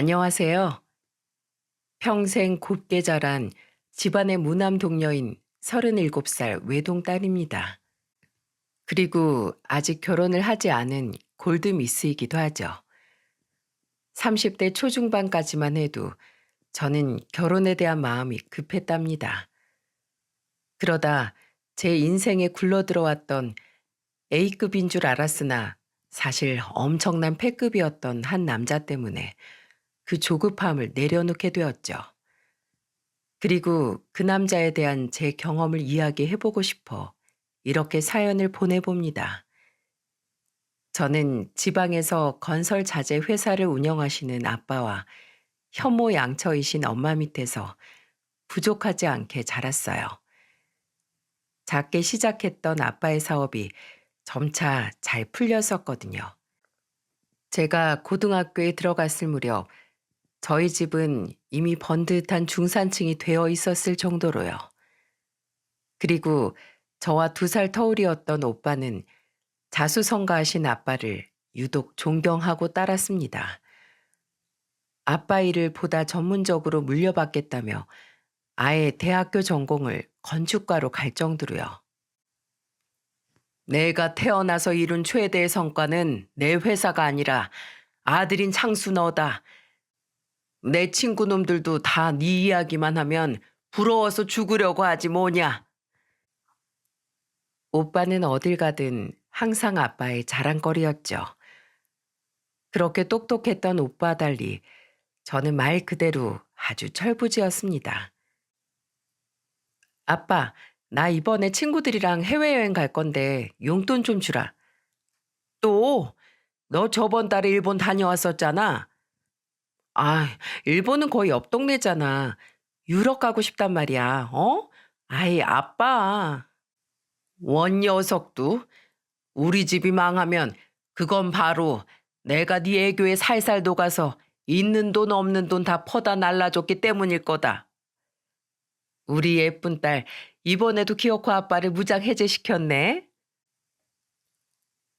안녕하세요. 평생 곱게 자란 집안의 무남 동료인 37살 외동딸입니다. 그리고 아직 결혼을 하지 않은 골드미스이기도 하죠. 30대 초중반까지만 해도 저는 결혼에 대한 마음이 급했답니다. 그러다 제 인생에 굴러들어왔던 A급인 줄 알았으나 사실 엄청난 패급이었던 한 남자 때문에 그 조급함을 내려놓게 되었죠. 그리고 그 남자에 대한 제 경험을 이야기해보고 싶어 이렇게 사연을 보내봅니다. 저는 지방에서 건설 자재 회사를 운영하시는 아빠와 현모양처이신 엄마 밑에서 부족하지 않게 자랐어요. 작게 시작했던 아빠의 사업이 점차 잘 풀렸었거든요. 제가 고등학교에 들어갔을 무렵 저희 집은 이미 번듯한 중산층이 되어 있었을 정도로요. 그리고 저와 2살 터울이었던 오빠는 자수성가하신 아빠를 유독 존경하고 따랐습니다. 아빠 일을 보다 전문적으로 물려받겠다며 아예 대학교 전공을 건축과로 갈 정도로요. 내가 태어나서 이룬 최대의 성과는 내 회사가 아니라 아들인 창수 너다. 내 친구 놈들도 다 네 이야기만 하면 부러워서 죽으려고 하지 뭐냐. 오빠는 어딜 가든 항상 아빠의 자랑거리였죠. 그렇게 똑똑했던 오빠와 달리 저는 말 그대로 아주 철부지였습니다. 아빠, 나 이번에 친구들이랑 해외여행 갈 건데 용돈 좀 주라. 또, 너 저번 달에 일본 다녀왔었잖아. 아, 일본은 거의 옆 동네잖아. 유럽 가고 싶단 말이야. 어? 아이, 아빠. 원 녀석도 우리 집이 망하면 그건 바로 내가 네 애교에 살살 녹아서 있는 돈 없는 돈 다 퍼다 날라줬기 때문일 거다. 우리 예쁜 딸 이번에도 기어코 아빠를 무장 해제시켰네.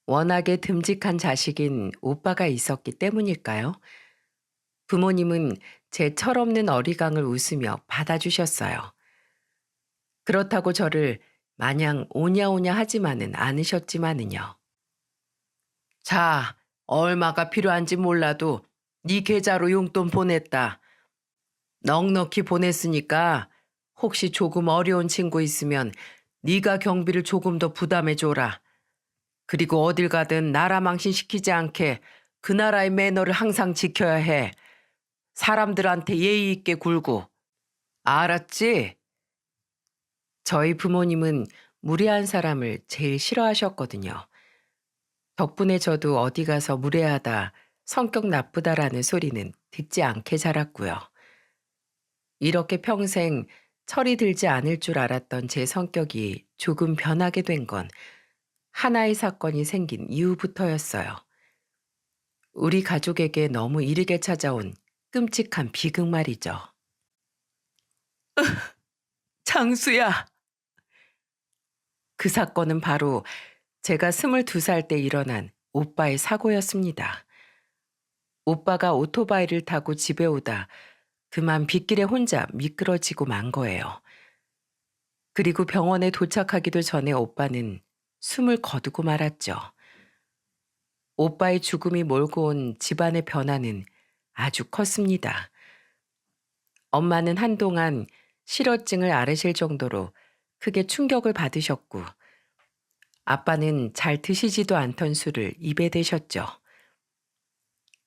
워낙에 듬직한 자식인 오빠가 있었기 때문일까요? 부모님은 제 철없는 어리광을 웃으며 받아주셨어요. 그렇다고 저를 마냥 오냐오냐 하지만은 않으셨지만은요. 자, 얼마가 필요한지 몰라도 네 계좌로 용돈 보냈다. 넉넉히 보냈으니까 혹시 조금 어려운 친구 있으면 네가 경비를 조금 더 부담해 줘라. 그리고 어딜 가든 나라 망신시키지 않게 그 나라의 매너를 항상 지켜야 해. 사람들한테 예의 있게 굴고. 알았지? 저희 부모님은 무례한 사람을 제일 싫어하셨거든요. 덕분에 저도 어디 가서 무례하다, 성격 나쁘다라는 소리는 듣지 않게 자랐고요. 이렇게 평생 철이 들지 않을 줄 알았던 제 성격이 조금 변하게 된 건 하나의 사건이 생긴 이후부터였어요. 우리 가족에게 너무 이르게 찾아온 끔찍한 비극 말이죠. 장수야! 그 사건은 바로 제가 22살 때 일어난 오빠의 사고였습니다. 오빠가 오토바이를 타고 집에 오다 그만 빗길에 혼자 미끄러지고 만 거예요. 그리고 병원에 도착하기도 전에 오빠는 숨을 거두고 말았죠. 오빠의 죽음이 몰고 온 집안의 변화는 아주 컸습니다. 엄마는 한동안 실어증을 앓으실 정도로 크게 충격을 받으셨고, 아빠는 잘 드시지도 않던 술을 입에 대셨죠.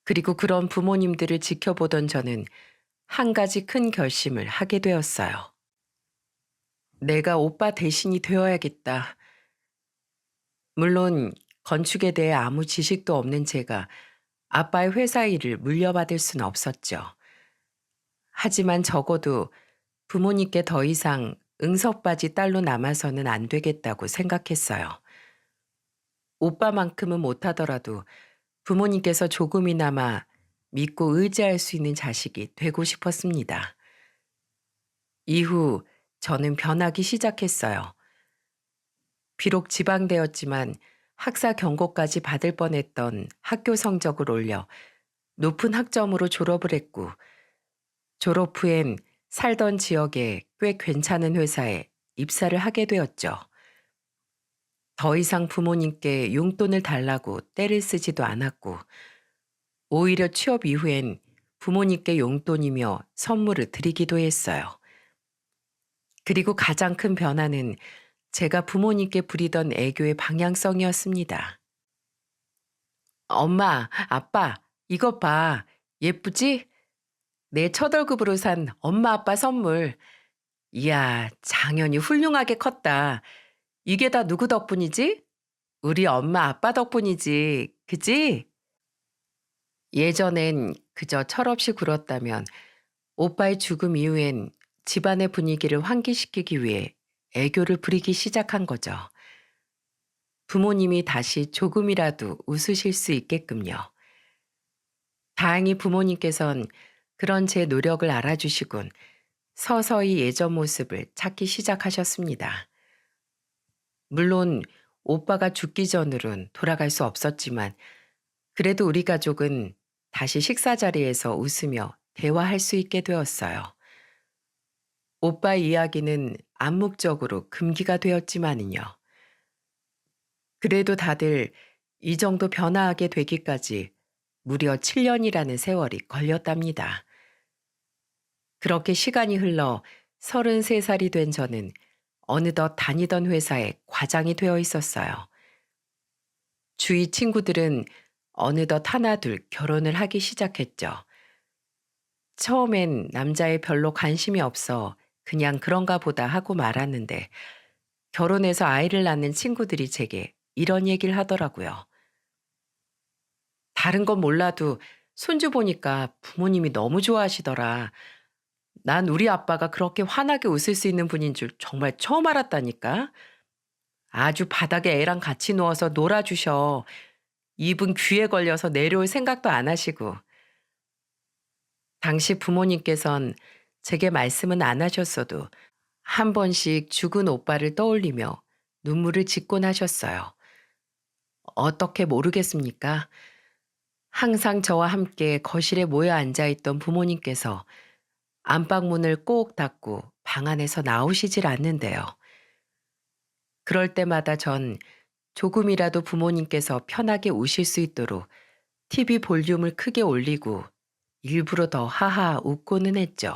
그리고 그런 부모님들을 지켜보던 저는 한 가지 큰 결심을 하게 되었어요. 내가 오빠 대신이 되어야겠다. 물론 건축에 대해 아무 지식도 없는 제가 아빠의 회사 일을 물려받을 수는 없었죠. 하지만 적어도 부모님께 더 이상 응석바지 딸로 남아서는 안 되겠다고 생각했어요. 오빠만큼은 못하더라도 부모님께서 조금이나마 믿고 의지할 수 있는 자식이 되고 싶었습니다. 이후 저는 변하기 시작했어요. 비록 지방대였지만 학사 경고까지 받을 뻔했던 학교 성적을 올려 높은 학점으로 졸업을 했고 졸업 후엔 살던 지역에 꽤 괜찮은 회사에 입사를 하게 되었죠. 더 이상 부모님께 용돈을 달라고 떼를 쓰지도 않았고 오히려 취업 이후엔 부모님께 용돈이며 선물을 드리기도 했어요. 그리고 가장 큰 변화는 제가 부모님께 부리던 애교의 방향성이었습니다. 엄마, 아빠, 이것 봐. 예쁘지? 내 첫 월급으로 산 엄마 아빠 선물. 이야, 장현이 훌륭하게 컸다. 이게 다 누구 덕분이지? 우리 엄마 아빠 덕분이지. 그지? 예전엔 그저 철없이 굴었다면 오빠의 죽음 이후엔 집안의 분위기를 환기시키기 위해 애교를 부리기 시작한 거죠. 부모님이 다시 조금이라도 웃으실 수 있게끔요. 다행히 부모님께선 그런 제 노력을 알아주시곤 서서히 예전 모습을 찾기 시작하셨습니다. 물론 오빠가 죽기 전으론 돌아갈 수 없었지만 그래도 우리 가족은 다시 식사 자리에서 웃으며 대화할 수 있게 되었어요. 오빠의 이야기는 암묵적으로 금기가 되었지만은요. 그래도 다들 이 정도 변화하게 되기까지 무려 7년이라는 세월이 걸렸답니다. 그렇게 시간이 흘러 33살이 된 저는 어느덧 다니던 회사에 과장이 되어 있었어요. 주위 친구들은 어느덧 하나둘 결혼을 하기 시작했죠. 처음엔 남자에 별로 관심이 없어 그냥 그런가 보다 하고 말았는데 결혼해서 아이를 낳는 친구들이 제게 이런 얘기를 하더라고요. 다른 건 몰라도 손주 보니까 부모님이 너무 좋아하시더라. 난 우리 아빠가 그렇게 환하게 웃을 수 있는 분인 줄 정말 처음 알았다니까. 아주 바닥에 애랑 같이 누워서 놀아주셔. 입은 귀에 걸려서 내려올 생각도 안 하시고. 당시 부모님께선 제게 말씀은 안 하셨어도 한 번씩 죽은 오빠를 떠올리며 눈물을 짓곤 하셨어요. 어떻게 모르겠습니까? 항상 저와 함께 거실에 모여 앉아있던 부모님께서 안방문을 꼭 닫고 방 안에서 나오시질 않는데요. 그럴 때마다 전 조금이라도 부모님께서 편하게 우실 수 있도록 TV 볼륨을 크게 올리고 일부러 더 하하 웃고는 했죠.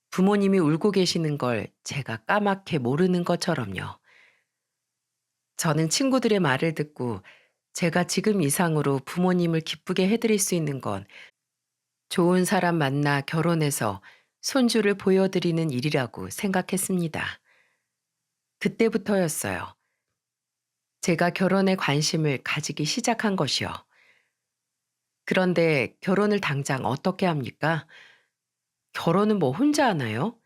부모님이 울고 계시는 걸 제가 까맣게 모르는 것처럼요. 저는 친구들의 말을 듣고 제가 지금 이상으로 부모님을 기쁘게 해드릴 수 있는 건 좋은 사람 만나 결혼해서 손주를 보여드리는 일이라고 생각했습니다. 그때부터였어요. 제가 결혼에 관심을 가지기 시작한 것이요. 그런데 결혼을 당장 어떻게 합니까? 결혼은 뭐 혼자 하나요?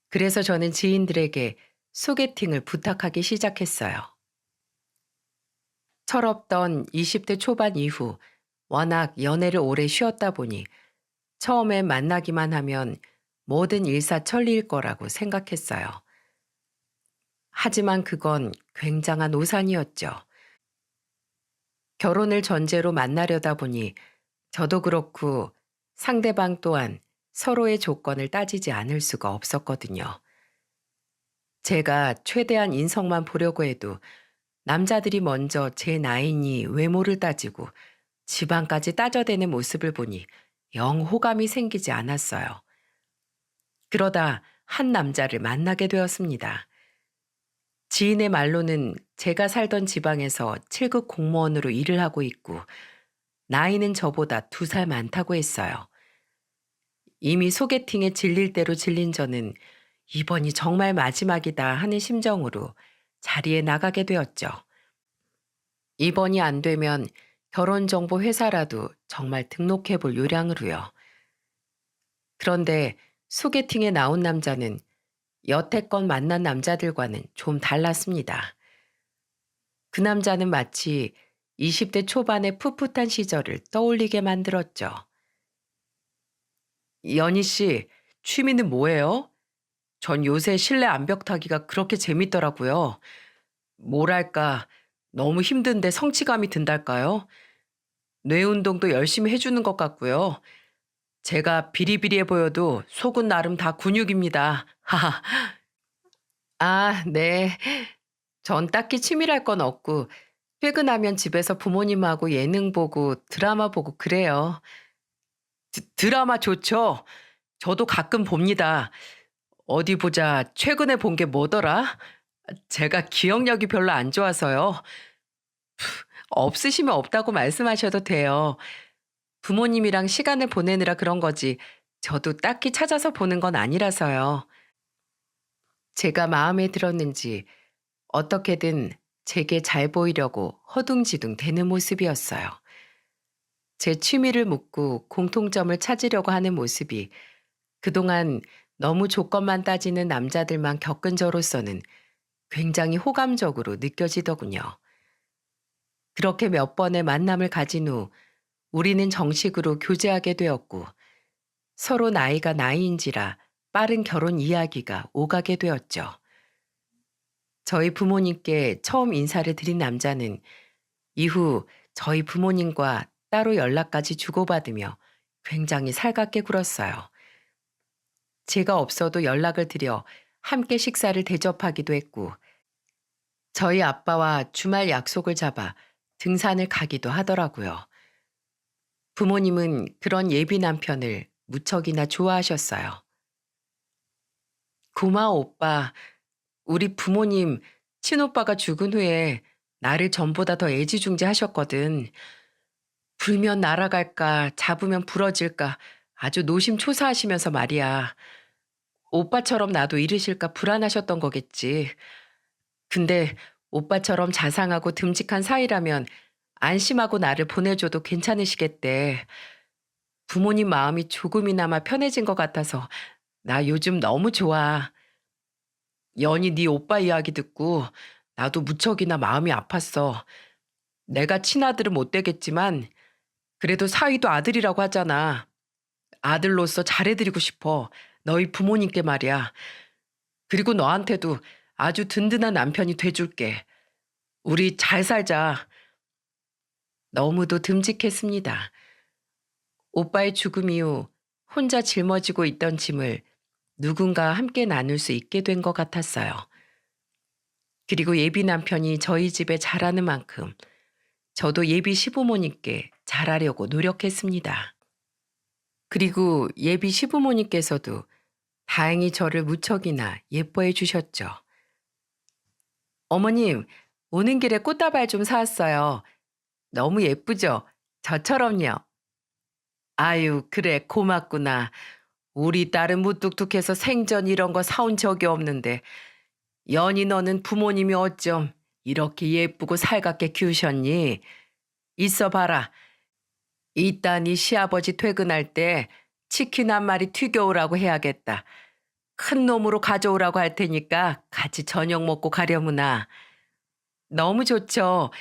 그래서 저는 지인들에게 소개팅을 부탁하기 시작했어요. 철없던 20대 초반 이후 워낙 연애를 오래 쉬었다 보니 처음엔 만나기만 하면 뭐든 일사천리일 거라고 생각했어요. 하지만 그건 굉장한 오산이었죠. 결혼을 전제로 만나려다 보니 저도 그렇고 상대방 또한 서로의 조건을 따지지 않을 수가 없었거든요. 제가 최대한 인성만 보려고 해도 남자들이 먼저 제 나이니 외모를 따지고 집안까지 따져대는 모습을 보니 영 호감이 생기지 않았어요. 그러다 한 남자를 만나게 되었습니다. 지인의 말로는 제가 살던 지방에서 7급 공무원으로 일을 하고 있고 나이는 저보다 2살 많다고 했어요. 이미 소개팅에 질릴 대로 질린 저는 이번이 정말 마지막이다 하는 심정으로 자리에 나가게 되었죠. 이번이 안 되면 결혼정보 회사라도 정말 등록해 볼 요량으로요. 그런데 소개팅에 나온 남자는 여태껏 만난 남자들과는 좀 달랐습니다. 그 남자는 마치 20대 초반의 풋풋한 시절을 떠올리게 만들었죠. 연희 씨, 취미는 뭐예요? 전 요새 실내 암벽 타기가 그렇게 재밌더라고요. 뭐랄까, 너무 힘든데 성취감이 든달까요? 뇌 운동도 열심히 해주는 것 같고요. 제가 비리비리해 보여도 속은 나름 다 근육입니다. 하하. 아, 네. 전 딱히 취미랄 건 없고 퇴근하면 집에서 부모님하고 예능 보고 드라마 보고 그래요. 드라마 좋죠? 저도 가끔 봅니다. 어디 보자. 최근에 본 게 뭐더라? 제가 기억력이 별로 안 좋아서요. 없으시면 없다고 말씀하셔도 돼요. 부모님이랑 시간을 보내느라 그런 거지. 저도 딱히 찾아서 보는 건 아니라서요. 제가 마음에 들었는지 어떻게든 제게 잘 보이려고 허둥지둥 대는 모습이었어요. 제 취미를 묻고 공통점을 찾으려고 하는 모습이 그동안 너무 조건만 따지는 남자들만 겪은 저로서는 굉장히 호감적으로 느껴지더군요. 그렇게 몇 번의 만남을 가진 후 우리는 정식으로 교제하게 되었고 서로 나이가 나이인지라 빠른 결혼 이야기가 오가게 되었죠. 저희 부모님께 처음 인사를 드린 남자는 이후 저희 부모님과 따로 연락까지 주고받으며 굉장히 살갑게 굴었어요. 제가 없어도 연락을 드려 함께 식사를 대접하기도 했고 저희 아빠와 주말 약속을 잡아 등산을 가기도 하더라고요. 부모님은 그런 예비 남편을 무척이나 좋아하셨어요. 고마워, 오빠. 우리 부모님, 친오빠가 죽은 후에 나를 전보다 더 애지중지하셨거든. 불면 날아갈까, 잡으면 부러질까, 아주 노심초사하시면서 말이야. 오빠처럼 나도 잃으실까 불안하셨던 거겠지. 근데 오빠처럼 자상하고 듬직한 사이라면 안심하고 나를 보내줘도 괜찮으시겠대. 부모님 마음이 조금이나마 편해진 것 같아서 나 요즘 너무 좋아. 연희 네 오빠 이야기 듣고 나도 무척이나 마음이 아팠어. 내가 친아들은 못 되겠지만 그래도 사위도 아들이라고 하잖아. 아들로서 잘해드리고 싶어. 너희 부모님께 말이야. 그리고 너한테도 아주 든든한 남편이 돼줄게. 우리 잘 살자. 너무도 듬직했습니다. 오빠의 죽음 이후 혼자 짊어지고 있던 짐을 누군가 함께 나눌 수 있게 된 것 같았어요. 그리고 예비 남편이 저희 집에 잘하는 만큼 저도 예비 시부모님께 잘하려고 노력했습니다. 그리고 예비 시부모님께서도 다행히 저를 무척이나 예뻐해 주셨죠. 어머님, 오는 길에 꽃다발 좀 사왔어요. 너무 예쁘죠? 저처럼요. 아유, 그래, 고맙구나. 우리 딸은 무뚝뚝해서 생전 이런 거 사온 적이 없는데, 연희 너는 부모님이 어쩜 이렇게 예쁘고 살갑게 키우셨니? 있어 봐라. 이따 네 시아버지 퇴근할 때 치킨 한 마리 튀겨오라고 해야겠다. 큰 놈으로 가져오라고 할 테니까 같이 저녁 먹고 가려무나. 너무 좋죠.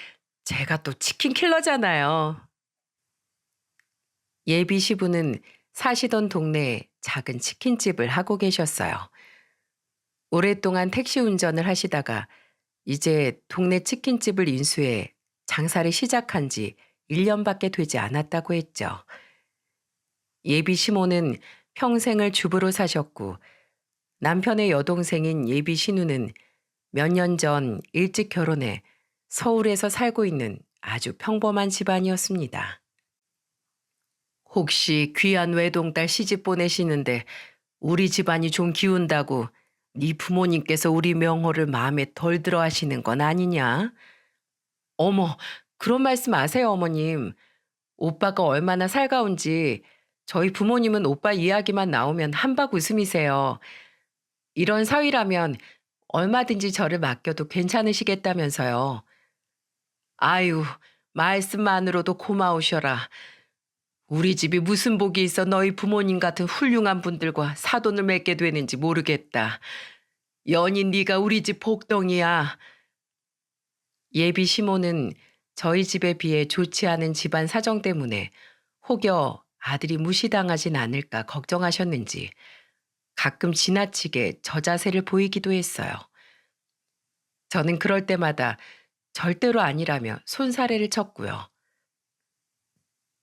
제가 또 치킨 킬러잖아요. 예비 시부는 사시던 동네에 작은 치킨집을 하고 계셨어요. 오랫동안 택시 운전을 하시다가 이제 동네 치킨집을 인수해 장사를 시작한 지 1년밖에 되지 않았다고 했죠. 예비 시모는 평생을 주부로 사셨고 남편의 여동생인 예비 신우는 몇 년 전 일찍 결혼해 서울에서 살고 있는 아주 평범한 집안이었습니다. 혹시 귀한 외동딸 시집 보내시는데 우리 집안이 좀 기운다고 네 부모님께서 우리 명호를 마음에 덜 들어 하시는 건 아니냐? 어머, 그런 말씀 마세요, 어머님. 오빠가 얼마나 살가운지 저희 부모님은 오빠 이야기만 나오면 한박 웃음이세요. 이런 사위라면 얼마든지 저를 맡겨도 괜찮으시겠다면서요. 아유, 말씀만으로도 고마우셔라. 우리 집이 무슨 복이 있어 너희 부모님 같은 훌륭한 분들과 사돈을 맺게 되는지 모르겠다. 연희 네가 우리 집 복덩이야. 예비 시모는 저희 집에 비해 좋지 않은 집안 사정 때문에 혹여 아들이 무시당하진 않을까 걱정하셨는지 가끔 지나치게 저자세를 보이기도 했어요. 저는 그럴 때마다 절대로 아니라며 손사래를 쳤고요.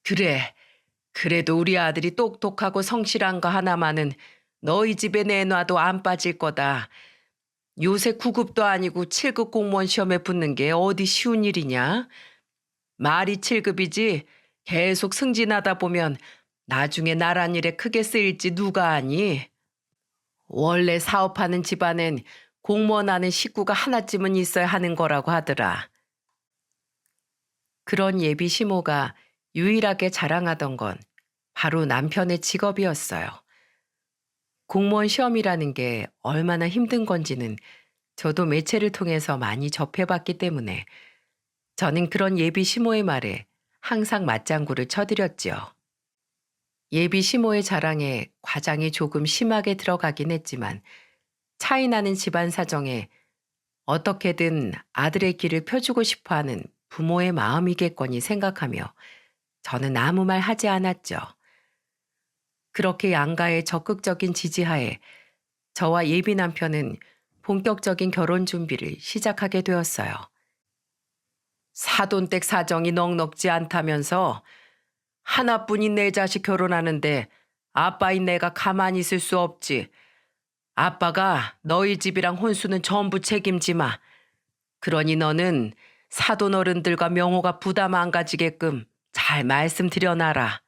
그래. 그래도 우리 아들이 똑똑하고 성실한 거 하나만은 너희 집에 내놔도 안 빠질 거다. 요새 9급도 아니고 7급 공무원 시험에 붙는 게 어디 쉬운 일이냐? 말이 7급이지 계속 승진하다 보면 나중에 나란 일에 크게 쓰일지 누가 아니? 원래 사업하는 집안엔 공무원 하는 식구가 하나쯤은 있어야 하는 거라고 하더라. 그런 예비 시모가 유일하게 자랑하던 건 바로 남편의 직업이었어요. 공무원 시험이라는 게 얼마나 힘든 건지는 저도 매체를 통해서 많이 접해봤기 때문에 저는 그런 예비 시모의 말에 항상 맞장구를 쳐드렸지요. 예비 시모의 자랑에 과장이 조금 심하게 들어가긴 했지만 차이 나는 집안 사정에 어떻게든 아들의 길을 펴주고 싶어하는 부모의 마음이겠거니 생각하며 저는 아무 말 하지 않았죠. 그렇게 양가의 적극적인 지지하에 저와 예비 남편은 본격적인 결혼 준비를 시작하게 되었어요. 사돈댁 사정이 넉넉지 않다면서 하나뿐인 내 자식 결혼하는데 아빠인 내가 가만히 있을 수 없지. 아빠가 너희 집이랑 혼수는 전부 책임지 마. 그러니 너는 사돈 어른들과 명호가 부담 안 가지게끔 잘 말씀드려놔라.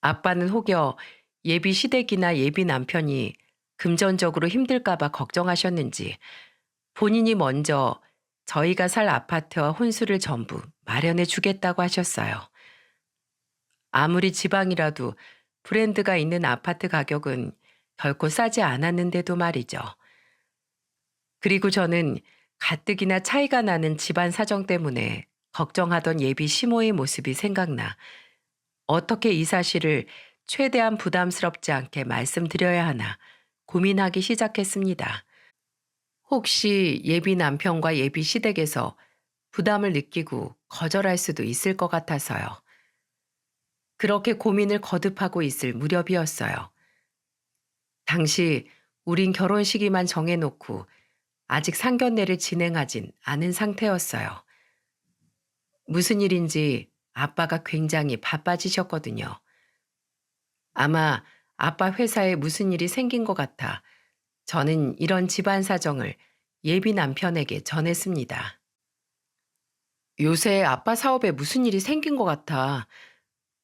아빠는 혹여 예비 시댁이나 예비 남편이 금전적으로 힘들까봐 걱정하셨는지 본인이 먼저 저희가 살 아파트와 혼수를 전부 마련해 주겠다고 하셨어요. 아무리 지방이라도 브랜드가 있는 아파트 가격은 결코 싸지 않았는데도 말이죠. 그리고 저는 가뜩이나 차이가 나는 집안 사정 때문에 걱정하던 예비 시모의 모습이 생각나 어떻게 이 사실을 최대한 부담스럽지 않게 말씀드려야 하나 고민하기 시작했습니다. 혹시 예비 남편과 예비 시댁에서 부담을 느끼고 거절할 수도 있을 것 같아서요. 그렇게 고민을 거듭하고 있을 무렵이었어요. 당시 우린 결혼 시기만 정해놓고 아직 상견례를 진행하진 않은 상태였어요. 무슨 일인지 아빠가 굉장히 바빠지셨거든요. 아마 아빠 회사에 무슨 일이 생긴 것 같아 저는 이런 집안 사정을 예비 남편에게 전했습니다. 요새 아빠 사업에 무슨 일이 생긴 것 같아.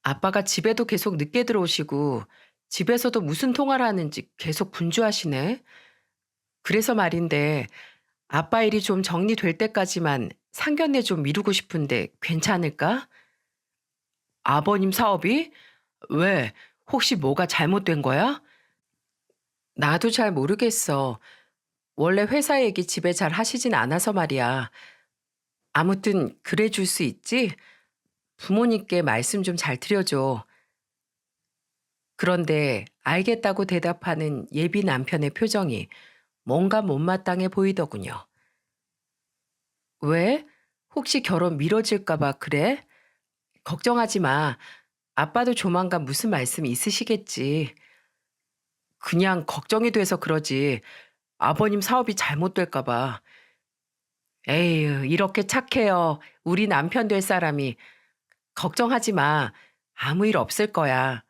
아빠가 집에도 계속 늦게 들어오시고 집에서도 무슨 통화를 하는지 계속 분주하시네. 그래서 말인데 아빠 일이 좀 정리될 때까지만 상견례 좀 미루고 싶은데 괜찮을까? 아버님 사업이? 왜? 혹시 뭐가 잘못된 거야? 나도 잘 모르겠어. 원래 회사 얘기 집에 잘 하시진 않아서 말이야. 아무튼 그래 줄 수 있지? 부모님께 말씀 좀 잘 드려줘. 그런데 알겠다고 대답하는 예비 남편의 표정이 뭔가 못마땅해 보이더군요. 왜? 혹시 결혼 미뤄질까 봐 그래? 걱정하지 마. 아빠도 조만간 무슨 말씀 있으시겠지. 그냥 걱정이 돼서 그러지. 아버님 사업이 잘못될까 봐. 에휴, 이렇게 착해요. 우리 남편 될 사람이. 걱정하지 마. 아무 일 없을 거야.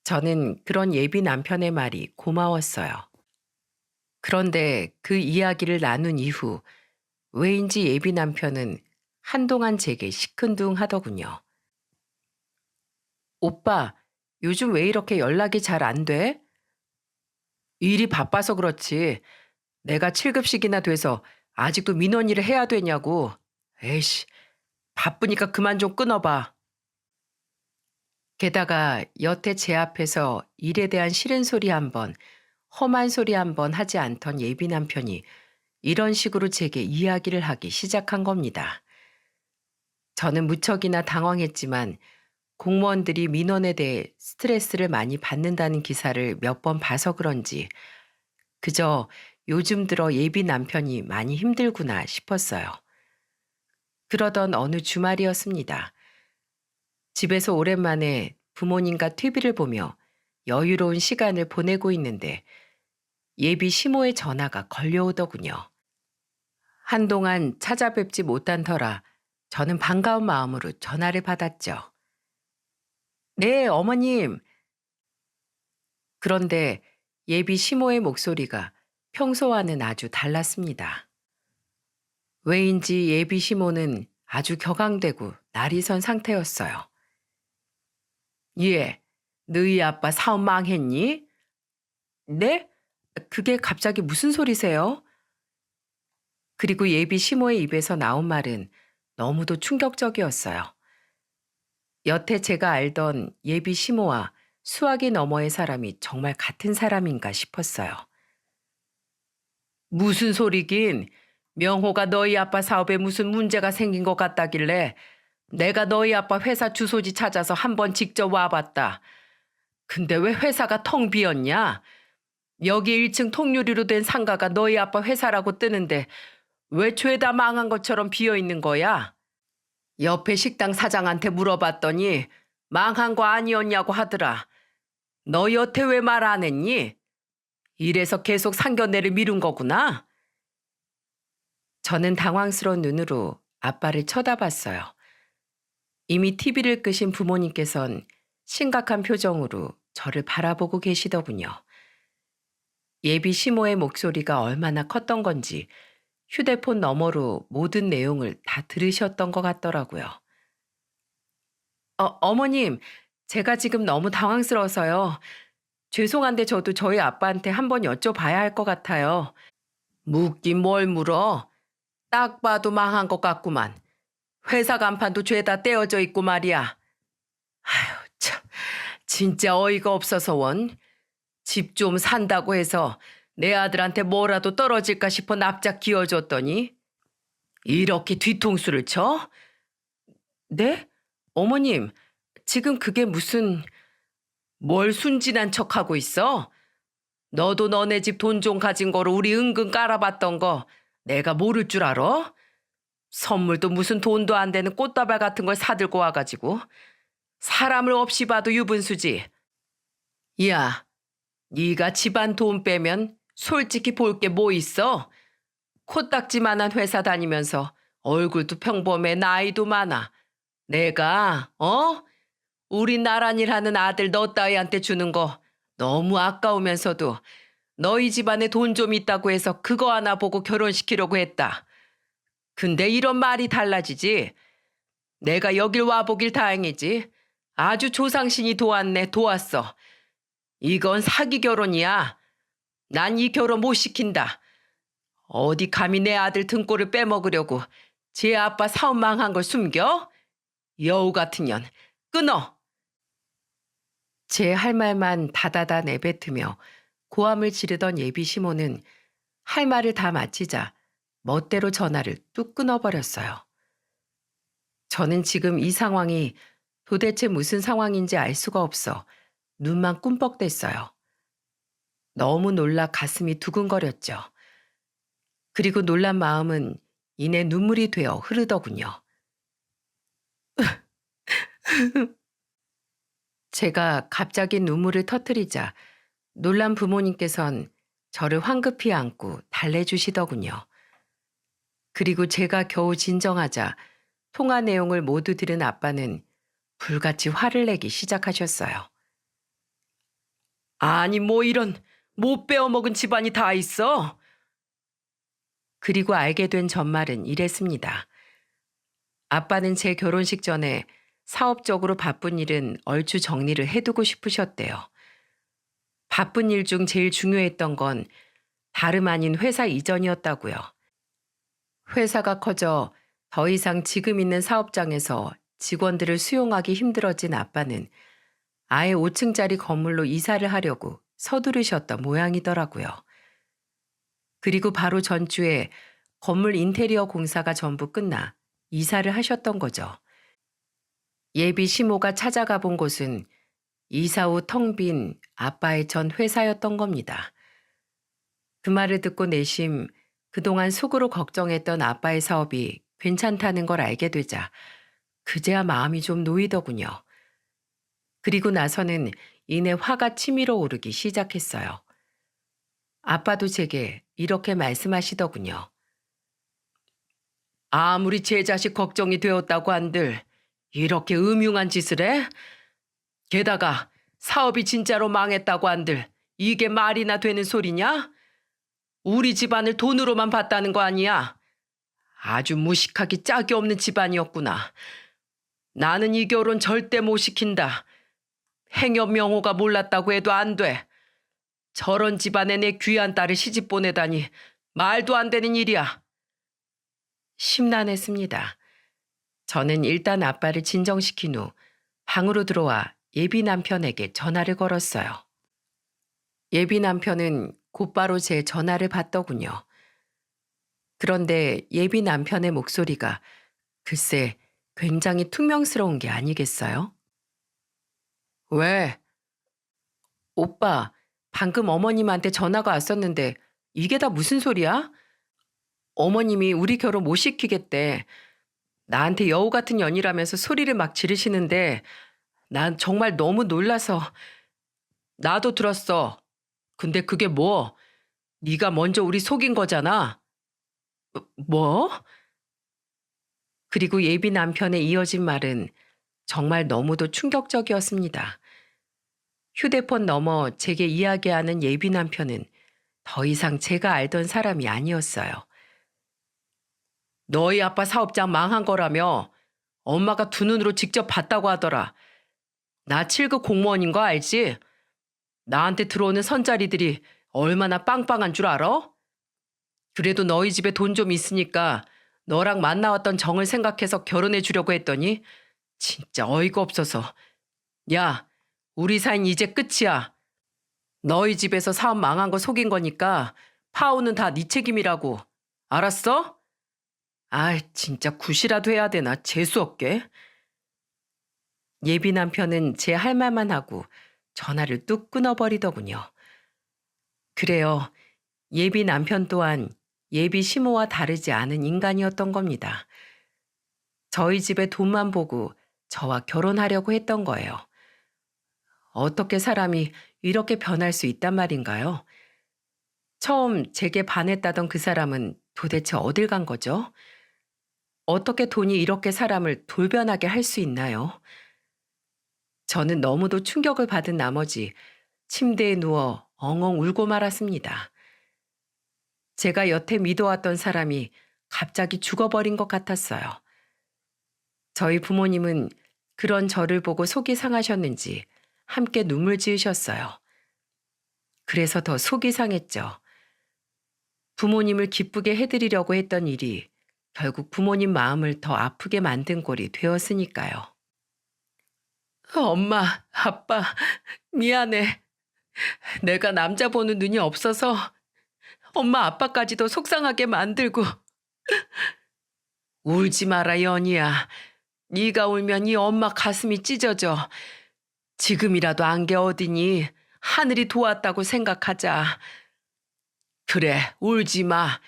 저는 그런 예비 남편의 말이 고마웠어요. 그런데 그 이야기를 나눈 이후 왜인지 예비 남편은 한동안 제게 시큰둥하더군요. 오빠, 요즘 왜 이렇게 연락이 잘 안 돼? 일이 바빠서 그렇지. 내가 7급씩이나 돼서 아직도 민원 일을 해야 되냐고. 에이씨, 바쁘니까 그만 좀 끊어봐. 게다가 여태 제 앞에서 일에 대한 싫은 소리 한 번, 험한 소리 한 번 하지 않던 예비 남편이 이런 식으로 제게 이야기를 하기 시작한 겁니다. 저는 무척이나 당황했지만 공무원들이 민원에 대해 스트레스를 많이 받는다는 기사를 몇 번 봐서 그런지 그저 요즘 들어 예비 남편이 많이 힘들구나 싶었어요. 그러던 어느 주말이었습니다. 집에서 오랜만에 부모님과 TV를 보며 여유로운 시간을 보내고 있는데 예비 시모의 전화가 걸려오더군요. 한동안 찾아뵙지 못한 터라 저는 반가운 마음으로 전화를 받았죠. 네, 어머님. 그런데 예비 시모의 목소리가 평소와는 아주 달랐습니다. 왜인지 예비 시모는 아주 격앙되고 날이 선 상태였어요. 예, 너희 아빠 사업 망했니? 네? 그게 갑자기 무슨 소리세요? 그리고 예비 시모의 입에서 나온 말은 너무도 충격적이었어요. 여태 제가 알던 예비 시모와 수화기 너머의 사람이 정말 같은 사람인가 싶었어요. 무슨 소리긴? 명호가 너희 아빠 사업에 무슨 문제가 생긴 것 같다길래 내가 너희 아빠 회사 주소지 찾아서 한번 직접 와봤다. 근데 왜 회사가 텅 비었냐? 여기 1층 통유리로 된 상가가 너희 아빠 회사라고 뜨는데 왜 죄다 망한 것처럼 비어 있는 거야? 옆에 식당 사장한테 물어봤더니 망한 거 아니었냐고 하더라. 너 여태 왜 말 안 했니? 이래서 계속 상견례를 미룬 거구나. 저는 당황스러운 눈으로 아빠를 쳐다봤어요. 이미 TV를 끄신 부모님께선 심각한 표정으로 저를 바라보고 계시더군요. 예비 시모의 목소리가 얼마나 컸던 건지 휴대폰 너머로 모든 내용을 다 들으셨던 것 같더라고요. 어머님, 제가 지금 너무 당황스러워서요. 죄송한데 저도 저희 아빠한테 한번 여쭤봐야 할 것 같아요. 묻긴 뭘 물어? 딱 봐도 망한 것 같구만. 회사 간판도 죄다 떼어져 있고 말이야. 아휴, 참, 진짜 어이가 없어서 원. 집 좀 산다고 해서 내 아들한테 뭐라도 떨어질까 싶어 납작 기어줬더니 이렇게 뒤통수를 쳐? 네? 어머님, 지금 그게 무슨 뭘 순진한 척하고 있어? 너도 너네 집 돈 좀 가진 거로 우리 은근 깔아봤던 거 내가 모를 줄 알아? 선물도 무슨 돈도 안 되는 꽃다발 같은 걸 사들고 와가지고 사람을 없이 봐도 유분수지. 야, 네가 집안 돈 빼면 솔직히 볼 게 뭐 있어? 코딱지만한 회사 다니면서 얼굴도 평범해 나이도 많아. 내가 우리 나란 일 하는 아들 너 따위한테 주는 거 너무 아까우면서도 너희 집안에 돈 좀 있다고 해서 그거 하나 보고 결혼시키려고 했다. 근데 이런 말이 달라지지. 내가 여길 와보길 다행이지. 아주 조상신이 도왔어. 이건 사기 결혼이야. 난 이 결혼 못 시킨다. 어디 감히 내 아들 등골을 빼먹으려고 제 아빠 사업 망한 걸 숨겨? 여우 같은 년, 끊어. 제 할 말만 다다다 내뱉으며 고함을 지르던 예비 시모는 할 말을 다 마치자 멋대로 전화를 뚝 끊어버렸어요. 저는 지금 이 상황이 도대체 무슨 상황인지 알 수가 없어 눈만 꿈뻑댔어요. 너무 놀라 가슴이 두근거렸죠. 그리고 놀란 마음은 이내 눈물이 되어 흐르더군요. 제가 갑자기 눈물을 터뜨리자 놀란 부모님께선 저를 황급히 안고 달래주시더군요. 그리고 제가 겨우 진정하자 통화 내용을 모두 들은 아빠는 불같이 화를 내기 시작하셨어요. 아니 뭐 이런 못 빼어먹은 집안이 다 있어? 그리고 알게 된 전말은 이랬습니다. 아빠는 제 결혼식 전에 사업적으로 바쁜 일은 얼추 정리를 해두고 싶으셨대요. 바쁜 일 중 제일 중요했던 건 다름 아닌 회사 이전이었다고요. 회사가 커져 더 이상 지금 있는 사업장에서 직원들을 수용하기 힘들어진 아빠는 아예 5층짜리 건물로 이사를 하려고 서두르셨던 모양이더라고요. 그리고 바로 전주에 건물 인테리어 공사가 전부 끝나 이사를 하셨던 거죠. 예비 시모가 찾아가 본 곳은 이사 후 텅 빈 아빠의 전 회사였던 겁니다. 그 말을 듣고 내심 그동안 속으로 걱정했던 아빠의 사업이 괜찮다는 걸 알게 되자 그제야 마음이 좀 놓이더군요. 그리고 나서는 이내 화가 치밀어 오르기 시작했어요. 아빠도 제게 이렇게 말씀하시더군요. 아무리 제 자식 걱정이 되었다고 한들 이렇게 음흉한 짓을 해? 게다가 사업이 진짜로 망했다고 한들 이게 말이나 되는 소리냐? 우리 집안을 돈으로만 봤다는 거 아니야? 아주 무식하기 짝이 없는 집안이었구나. 나는 이 결혼 절대 못 시킨다. 행여 명호가 몰랐다고 해도 안 돼. 저런 집안에 내 귀한 딸을 시집 보내다니 말도 안 되는 일이야. 심란했습니다. 저는 일단 아빠를 진정시킨 후 방으로 들어와 예비 남편에게 전화를 걸었어요. 예비 남편은 곧바로 제 전화를 받더군요. 그런데 예비 남편의 목소리가 글쎄 굉장히 퉁명스러운 게 아니겠어요? 왜? 오빠, 방금 어머님한테 전화가 왔었는데 이게 다 무슨 소리야? 어머님이 우리 결혼 못 시키겠대. 나한테 여우 같은 년이라면서 소리를 막 지르시는데 난 정말 너무 놀라서. 나도 들었어. 근데 그게 뭐? 네가 먼저 우리 속인 거잖아. 뭐? 그리고 예비 남편의 이어진 말은 정말 너무도 충격적이었습니다. 휴대폰 넘어 제게 이야기하는 예비 남편은 더 이상 제가 알던 사람이 아니었어요. 너희 아빠 사업장 망한 거라며 엄마가 두 눈으로 직접 봤다고 하더라. 나 7급 공무원인 거 알지? 나한테 들어오는 선자리들이 얼마나 빵빵한 줄 알아? 그래도 너희 집에 돈 좀 있으니까 너랑 만나왔던 정을 생각해서 결혼해 주려고 했더니 진짜 어이가 없어서. 야, 우리 사이는 이제 끝이야. 너희 집에서 사업 망한 거 속인 거니까 파혼은 다 네 책임이라고. 알았어? 아, 진짜 굿이라도 해야 되나 재수없게. 예비 남편은 제 할 말만 하고 전화를 뚝 끊어버리더군요. 그래요. 예비 남편 또한 예비 시모와 다르지 않은 인간이었던 겁니다. 저희 집에 돈만 보고 저와 결혼하려고 했던 거예요. 어떻게 사람이 이렇게 변할 수 있단 말인가요? 처음 제게 반했다던 그 사람은 도대체 어딜 간 거죠? 어떻게 돈이 이렇게 사람을 돌변하게 할 수 있나요? 저는 너무도 충격을 받은 나머지 침대에 누워 엉엉 울고 말았습니다. 제가 여태 믿어왔던 사람이 갑자기 죽어버린 것 같았어요. 저희 부모님은 그런 저를 보고 속이 상하셨는지 함께 눈물 지으셨어요. 그래서 더 속이 상했죠. 부모님을 기쁘게 해드리려고 했던 일이 결국 부모님 마음을 더 아프게 만든 꼴이 되었으니까요. 엄마, 아빠, 미안해. 내가 남자 보는 눈이 없어서 엄마 아빠까지도 속상하게 만들고. 울지 마라, 연희야. 네가 울면 이 엄마 가슴이 찢어져. 지금이라도 안 게 어디니. 하늘이 도왔다고 생각하자. 그래, 울지 마.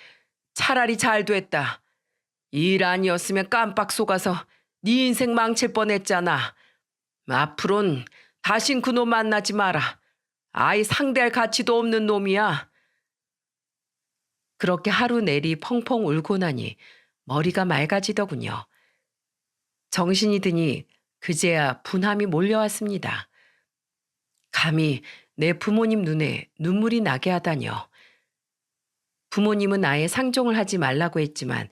차라리 잘 됐다. 일 아니었으면 깜빡 속아서 네 인생 망칠 뻔했잖아. 앞으론 다신 그놈 만나지 마라. 아이 상대할 가치도 없는 놈이야. 그렇게 하루 내리 펑펑 울고 나니 머리가 맑아지더군요. 정신이 드니 그제야 분함이 몰려왔습니다. 감히 내 부모님 눈에 눈물이 나게 하다뇨. 부모님은 아예 상종을 하지 말라고 했지만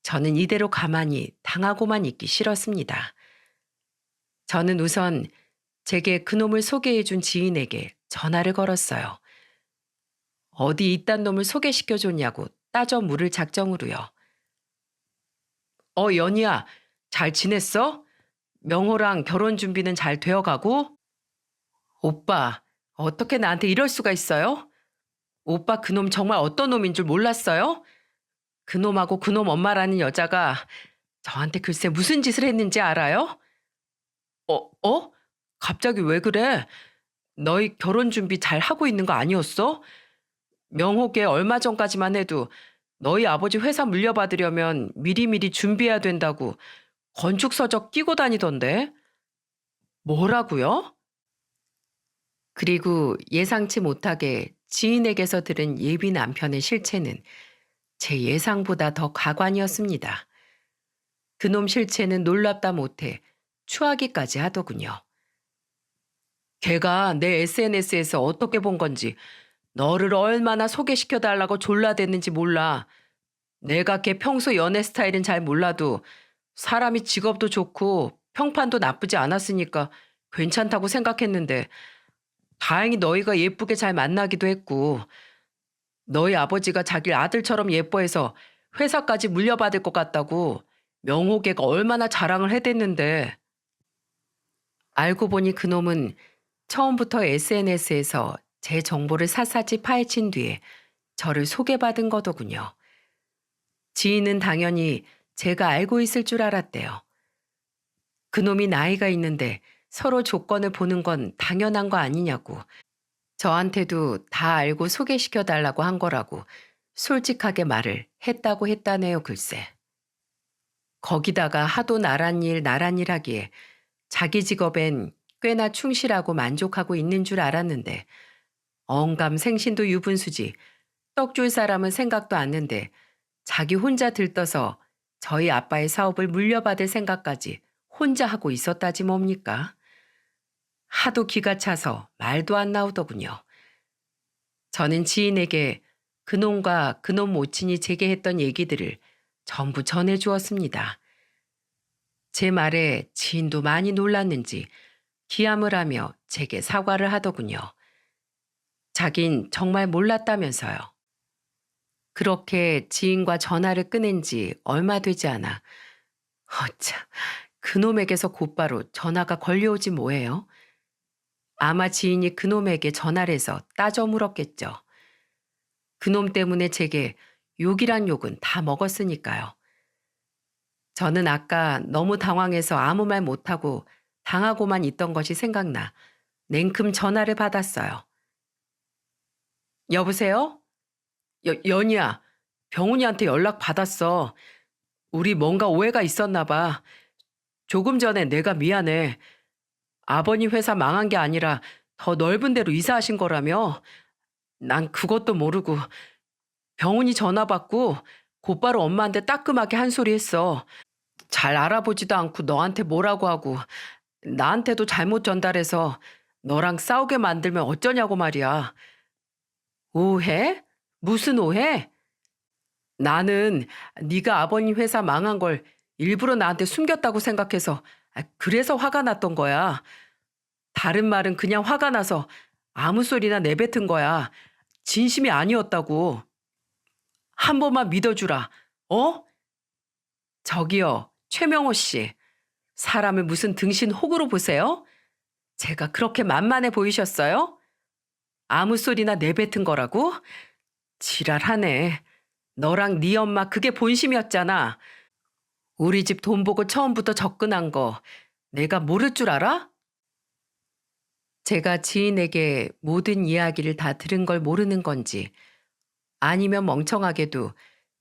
저는 이대로 가만히 당하고만 있기 싫었습니다. 저는 우선 제게 그놈을 소개해준 지인에게 전화를 걸었어요. 어디 이딴 놈을 소개시켜줬냐고 따져 물을 작정으로요. 연희야, 잘 지냈어? 명호랑 결혼 준비는 잘 되어가고? 오빠, 어떻게 나한테 이럴 수가 있어요? 오빠 그놈 정말 어떤 놈인 줄 몰랐어요? 그놈하고 그놈 엄마라는 여자가 저한테 글쎄 무슨 짓을 했는지 알아요? 어? 갑자기 왜 그래? 너희 결혼 준비 잘 하고 있는 거 아니었어? 명호께 얼마 전까지만 해도 너희 아버지 회사 물려받으려면 미리미리 준비해야 된다고 건축서적 끼고 다니던데. 뭐라고요? 그리고 예상치 못하게 지인에게서 들은 예비 남편의 실체는 제 예상보다 더 가관이었습니다. 그놈 실체는 놀랍다 못해 추하기까지 하더군요. 걔가 내 SNS에서 어떻게 본 건지, 너를 얼마나 소개시켜달라고 졸라댔는지 몰라. 내가 걔 평소 연애 스타일은 잘 몰라도 사람이 직업도 좋고 평판도 나쁘지 않았으니까 괜찮다고 생각했는데, 다행히 너희가 예쁘게 잘 만나기도 했고, 너희 아버지가 자기를 아들처럼 예뻐해서 회사까지 물려받을 것 같다고 명호계가 얼마나 자랑을 해댔는데, 알고 보니 그놈은 처음부터 SNS에서 제 정보를 샅샅이 파헤친 뒤에 저를 소개받은 거더군요. 지인은 당연히 제가 알고 있을 줄 알았대요. 그놈이 나이가 있는데 서로 조건을 보는 건 당연한 거 아니냐고, 저한테도 다 알고 소개시켜달라고 한 거라고 솔직하게 말을 했다고 했다네요, 글쎄. 거기다가 하도 나란 일 하기에 자기 직업엔 꽤나 충실하고 만족하고 있는 줄 알았는데, 언감생신도 유분수지 떡 줄 사람은 생각도 않는데 자기 혼자 들떠서 저희 아빠의 사업을 물려받을 생각까지 혼자 하고 있었다지 뭡니까? 하도 기가 차서 말도 안 나오더군요. 저는 지인에게 그놈과 그놈 모친이 제게 했던 얘기들을 전부 전해주었습니다. 제 말에 지인도 많이 놀랐는지 기함을 하며 제게 사과를 하더군요. 자긴 정말 몰랐다면서요. 그렇게 지인과 전화를 끊은 지 얼마 되지 않아 어차 그놈에게서 곧바로 전화가 걸려오지 뭐예요? 아마 지인이 그놈에게 전화를 해서 따져 물었겠죠. 그놈 때문에 제게 욕이란 욕은 다 먹었으니까요. 저는 아까 너무 당황해서 아무 말 못하고 당하고만 있던 것이 생각나 냉큼 전화를 받았어요. 여보세요? 연희야, 병훈이한테 연락 받았어. 우리 뭔가 오해가 있었나 봐. 조금 전에 내가 미안해. 아버님 회사 망한 게 아니라 더 넓은 데로 이사하신 거라며. 난 그것도 모르고 병훈이 전화 받고 곧바로 엄마한테 따끔하게 한 소리 했어. 잘 알아보지도 않고 너한테 뭐라고 하고 나한테도 잘못 전달해서 너랑 싸우게 만들면 어쩌냐고 말이야. 오해? 무슨 오해? 나는 네가 아버님 회사 망한 걸 일부러 나한테 숨겼다고 생각해서 그래서 화가 났던 거야. 다른 말은 그냥 화가 나서 아무 소리나 내뱉은 거야. 진심이 아니었다고. 한 번만 믿어주라. 어? 저기요, 최명호 씨. 사람을 무슨 등신 혹으로 보세요? 제가 그렇게 만만해 보이셨어요? 아무 소리나 내뱉은 거라고? 지랄하네. 너랑 네 엄마 그게 본심이었잖아. 우리 집 돈 보고 처음부터 접근한 거 내가 모를 줄 알아? 제가 지인에게 모든 이야기를 다 들은 걸 모르는 건지, 아니면 멍청하게도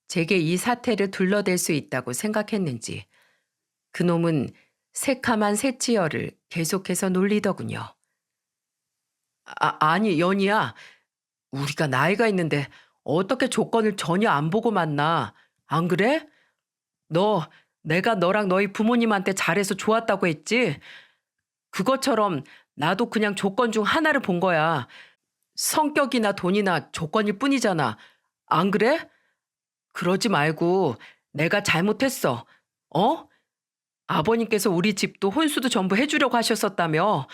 제게 이 사태를 둘러댈 수 있다고 생각했는지 그놈은 새카만 새치열을 계속해서 놀리더군요. 아니 연희야, 우리가 나이가 있는데 어떻게 조건을 전혀 안 보고 만나. 안 그래? 너 내가 너랑 너희 부모님한테 잘해서 좋았다고 했지? 그것처럼 나도 그냥 조건 중 하나를 본 거야. 성격이나 돈이나 조건일 뿐이잖아. 안 그래? 그러지 말고 내가 잘못했어. 어? 아버님께서 우리 집도 혼수도 전부 해주려고 하셨었다며.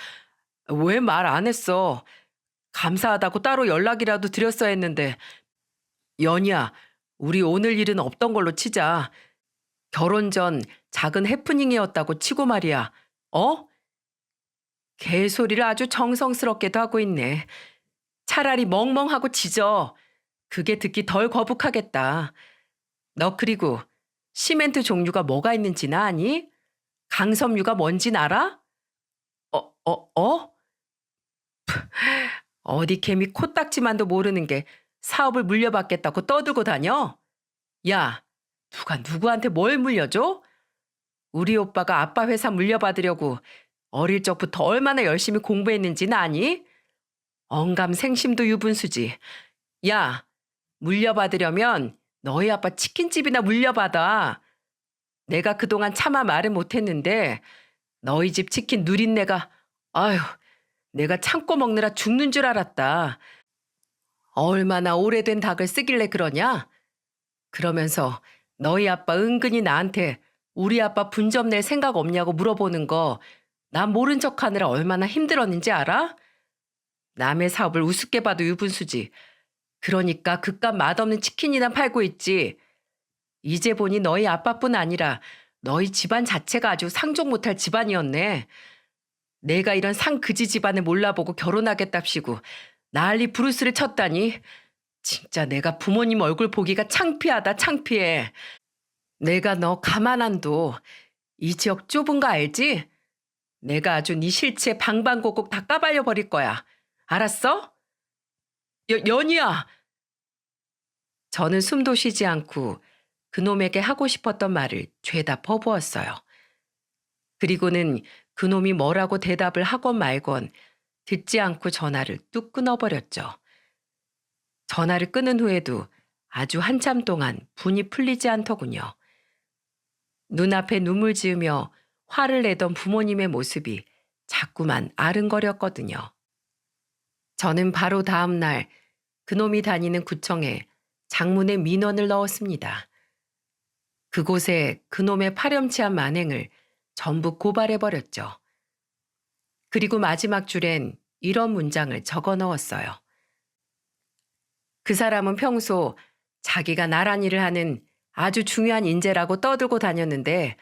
왜 말 안 했어? 감사하다고 따로 연락이라도 드렸어야 했는데. 연희야, 우리 오늘 일은 없던 걸로 치자. 결혼 전 작은 해프닝이었다고 치고 말이야. 어? 개소리를 아주 정성스럽게도 하고 있네. 차라리 멍멍하고 짖어. 그게 듣기 덜 거북하겠다. 너 그리고 시멘트 종류가 뭐가 있는지는 아니? 강섬유가 뭔진 알아? 어? 어디 개미 코딱지만도 모르는 게 사업을 물려받겠다고 떠들고 다녀? 야, 누가 누구한테 뭘 물려줘? 우리 오빠가 아빠 회사 물려받으려고 어릴 적부터 얼마나 열심히 공부했는지는 아니? 언감생심도 유분수지. 야, 물려받으려면 너희 아빠 치킨집이나 물려받아. 내가 그동안 차마 말을 못했는데 너희 집 치킨 누린내가 아휴 내가 참고 먹느라 죽는 줄 알았다. 얼마나 오래된 닭을 쓰길래 그러냐? 그러면서 너희 아빠 은근히 나한테 우리 아빠 분점 낼 생각 없냐고 물어보는 거 난 모른 척하느라 얼마나 힘들었는지 알아? 남의 사업을 우습게 봐도 유분수지. 그러니까 그깟 맛없는 치킨이나 팔고 있지. 이제 보니 너희 아빠뿐 아니라 너희 집안 자체가 아주 상종 못할 집안이었네. 내가 이런 상그지 집안을 몰라보고 결혼하겠답시고 난리 부르스를 쳤다니. 진짜 내가 부모님 얼굴 보기가 창피하다 창피해. 내가 너 가만 안 둬. 이 지역 좁은 거 알지? 내가 아주 네 실체 방방곡곡 다 까발려 버릴 거야. 알았어? 연희야! 저는 숨도 쉬지 않고 그놈에게 하고 싶었던 말을 죄다 퍼부었어요. 그리고는 그놈이 뭐라고 대답을 하건 말건 듣지 않고 전화를 뚝 끊어버렸죠. 전화를 끊은 후에도 아주 한참 동안 분이 풀리지 않더군요. 눈앞에 눈물 지으며 화를 내던 부모님의 모습이 자꾸만 아른거렸거든요. 저는 바로 다음 날 그놈이 다니는 구청에 장문의 민원을 넣었습니다. 그곳에 그놈의 파렴치한 만행을 전부 고발해버렸죠. 그리고 마지막 줄엔 이런 문장을 적어 넣었어요. 그 사람은 평소 자기가 나란 일을 하는 아주 중요한 인재라고 떠들고 다녔는데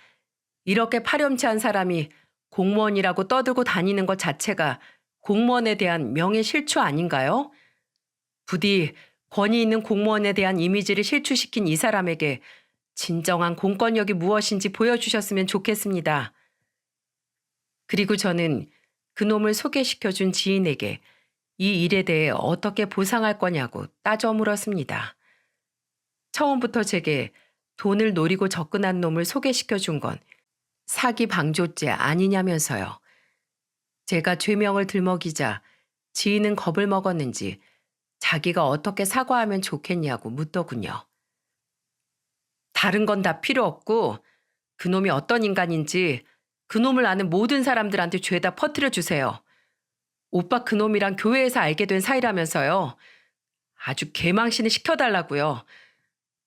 이렇게 파렴치한 사람이 공무원이라고 떠들고 다니는 것 자체가 공무원에 대한 명예실추 아닌가요? 부디 권위 있는 공무원에 대한 이미지를 실추시킨 이 사람에게 진정한 공권력이 무엇인지 보여주셨으면 좋겠습니다. 그리고 저는 그놈을 소개시켜준 지인에게 이 일에 대해 어떻게 보상할 거냐고 따져 물었습니다. 처음부터 제게 돈을 노리고 접근한 놈을 소개시켜준 건 사기 방조죄 아니냐면서요. 제가 죄명을 들먹이자 지인은 겁을 먹었는지 자기가 어떻게 사과하면 좋겠냐고 묻더군요. 다른 건 다 필요 없고 그놈이 어떤 인간인지 그놈을 아는 모든 사람들한테 죄다 퍼뜨려 주세요. 오빠 그놈이랑 교회에서 알게 된 사이라면서요. 아주 개망신을 시켜달라고요.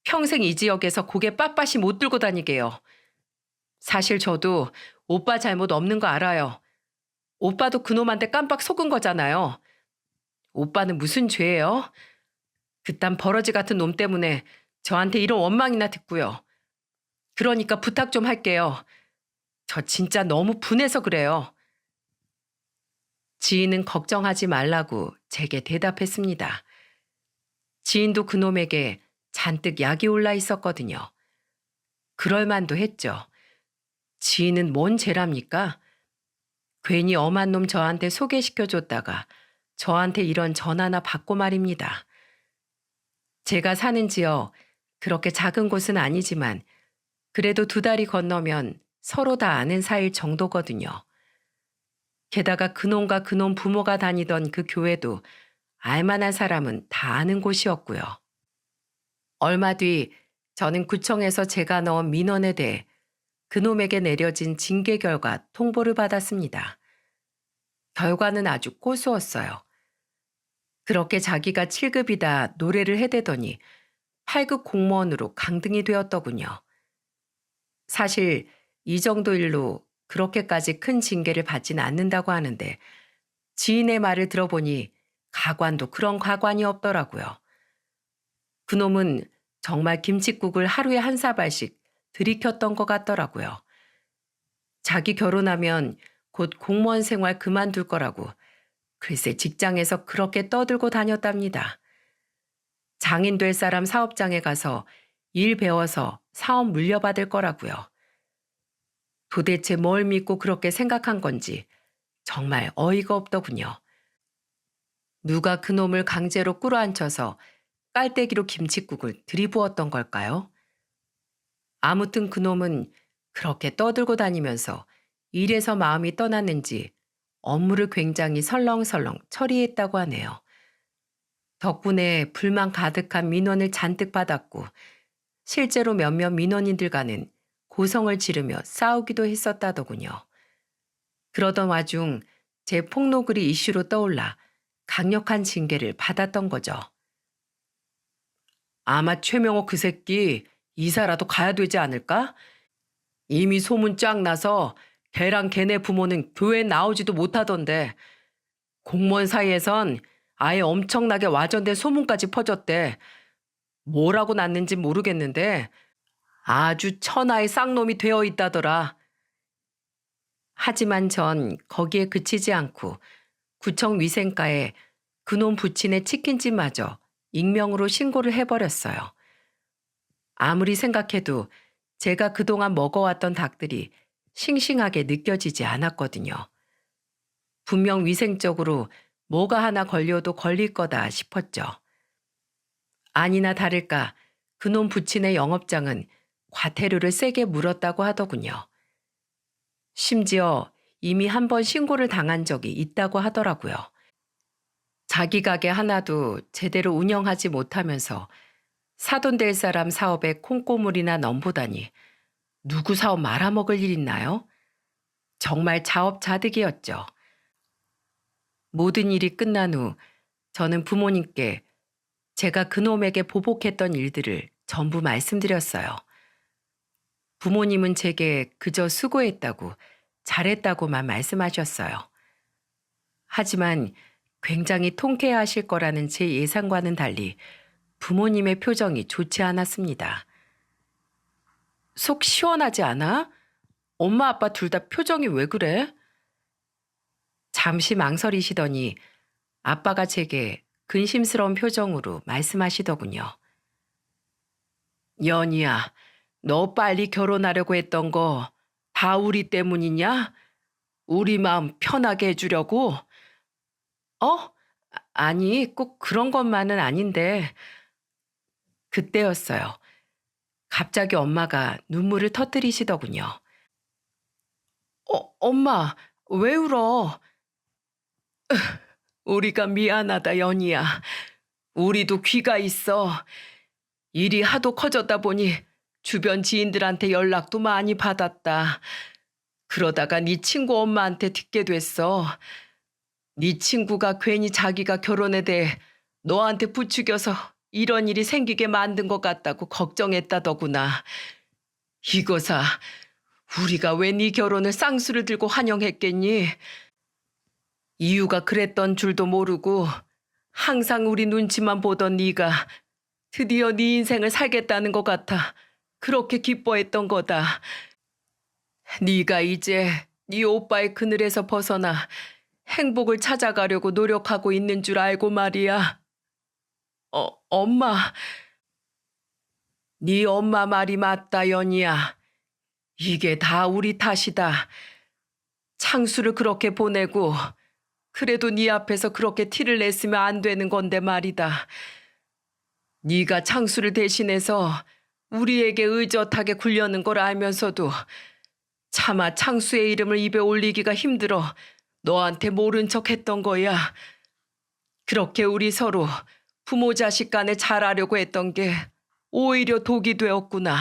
평생 이 지역에서 고개 빳빳이 못 들고 다니게요. 사실 저도 오빠 잘못 없는 거 알아요. 오빠도 그놈한테 깜빡 속은 거잖아요. 오빠는 무슨 죄예요? 그딴 버러지 같은 놈 때문에 저한테 이런 원망이나 듣고요. 그러니까 부탁 좀 할게요. 저 진짜 너무 분해서 그래요. 지인은 걱정하지 말라고 제게 대답했습니다. 지인도 그놈에게 잔뜩 약이 올라 있었거든요. 그럴 만도 했죠. 지인은 뭔 죄랍니까? 괜히 엄한 놈 저한테 소개시켜줬다가 저한테 이런 전화나 받고 말입니다. 제가 사는 지역 그렇게 작은 곳은 아니지만 그래도 2다리 건너면 서로 다 아는 사이일 정도거든요. 게다가 그놈과 그놈 부모가 다니던 그 교회도 알만한 사람은 다 아는 곳이었고요. 얼마 뒤 저는 구청에서 제가 넣은 민원에 대해 그놈에게 내려진 징계 결과 통보를 받았습니다. 결과는 아주 고소했어요. 그렇게 자기가 7급이다 노래를 해대더니 8급 공무원으로 강등이 되었더군요. 사실 이 정도 일로 그렇게까지 큰 징계를 받진 않는다고 하는데 지인의 말을 들어보니 가관도 그런 가관이 없더라고요. 그놈은 정말 김칫국을 하루에 한 사발씩 들이켰던 것 같더라고요. 자기 결혼하면 곧 공무원 생활 그만둘 거라고 글쎄 직장에서 그렇게 떠들고 다녔답니다. 장인 될 사람 사업장에 가서 일 배워서 사업 물려받을 거라고요. 도대체 뭘 믿고 그렇게 생각한 건지 정말 어이가 없더군요. 누가 그놈을 강제로 끌어안혀서 깔때기로 김칫국을 들이부었던 걸까요? 아무튼 그놈은 그렇게 떠들고 다니면서 일에서 마음이 떠났는지 업무를 굉장히 설렁설렁 처리했다고 하네요. 덕분에 불만 가득한 민원을 잔뜩 받았고 실제로 몇몇 민원인들과는 고성을 지르며 싸우기도 했었다더군요. 그러던 와중 제 폭로글이 이슈로 떠올라 강력한 징계를 받았던 거죠. 아마 최명호 그 새끼 이사라도 가야 되지 않을까? 이미 소문 쫙 나서 걔랑 걔네 부모는 교회 나오지도 못하던데 공무원 사이에선 아예 엄청나게 와전된 소문까지 퍼졌대. 뭐라고 났는지 모르겠는데 아주 천하의 쌍놈이 되어 있다더라. 하지만 전 거기에 그치지 않고 구청 위생과에 그놈 부친의 치킨집마저 익명으로 신고를 해버렸어요. 아무리 생각해도 제가 그동안 먹어왔던 닭들이 싱싱하게 느껴지지 않았거든요. 분명 위생적으로 뭐가 하나 걸려도 걸릴 거다 싶었죠. 아니나 다를까 그놈 부친의 영업장은 과태료를 세게 물었다고 하더군요. 심지어 이미 한 번 신고를 당한 적이 있다고 하더라고요. 자기 가게 하나도 제대로 운영하지 못하면서 사돈 될 사람 사업에 콩고물이나 넘보다니 누구 사업 말아먹을 일 있나요? 정말 자업자득이었죠. 모든 일이 끝난 후 저는 부모님께 제가 그놈에게 보복했던 일들을 전부 말씀드렸어요. 부모님은 제게 그저 수고했다고, 잘했다고만 말씀하셨어요. 하지만 굉장히 통쾌해하실 거라는 제 예상과는 달리 부모님의 표정이 좋지 않았습니다. 속 시원하지 않아? 엄마 아빠 둘 다 표정이 왜 그래? 잠시 망설이시더니 아빠가 제게 근심스러운 표정으로 말씀하시더군요. 연희야, 너 빨리 결혼하려고 했던 거 다 우리 때문이냐? 우리 마음 편하게 해주려고? 아니, 꼭 그런 것만은 아닌데. 그때였어요. 갑자기 엄마가 눈물을 터뜨리시더군요. 엄마, 왜 울어? 우리가 미안하다, 연희야. 우리도 귀가 있어. 일이 하도 커졌다 보니 주변 지인들한테 연락도 많이 받았다. 그러다가 네 친구 엄마한테 듣게 됐어. 네 친구가 괜히 자기가 결혼에 대해 너한테 부추겨서 이런 일이 생기게 만든 것 같다고 걱정했다더구나. 이거사, 우리가 왜 네 결혼을 쌍수를 들고 환영했겠니? 이유가 그랬던 줄도 모르고 항상 우리 눈치만 보던 네가 드디어 네 인생을 살겠다는 것 같아 그렇게 기뻐했던 거다. 네가 이제 네 오빠의 그늘에서 벗어나 행복을 찾아가려고 노력하고 있는 줄 알고 말이야. 엄마. 네 엄마 말이 맞다, 연희야. 이게 다 우리 탓이다. 창수를 그렇게 보내고 그래도 네 앞에서 그렇게 티를 냈으면 안 되는 건데 말이다. 네가 창수를 대신해서 우리에게 의젓하게 굴려는 걸 알면서도 차마 창수의 이름을 입에 올리기가 힘들어 너한테 모른 척 했던 거야. 그렇게 우리 서로 부모 자식 간에 잘하려고 했던 게 오히려 독이 되었구나.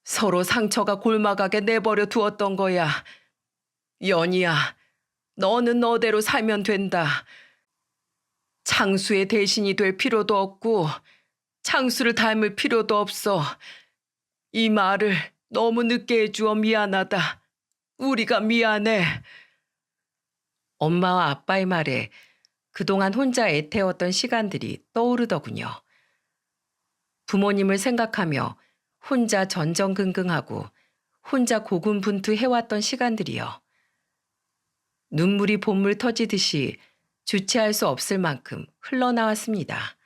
서로 상처가 골마가게 내버려 두었던 거야. 연희야, 너는 너대로 살면 된다. 창수의 대신이 될 필요도 없고 창수를 닮을 필요도 없어. 이 말을 너무 늦게 해주어 미안하다. 우리가 미안해. 엄마와 아빠의 말에 그동안 혼자 애태웠던 시간들이 떠오르더군요. 부모님을 생각하며 혼자 전전긍긍하고 혼자 고군분투해왔던 시간들이요. 눈물이 봇물 터지듯이 주체할 수 없을 만큼 흘러나왔습니다.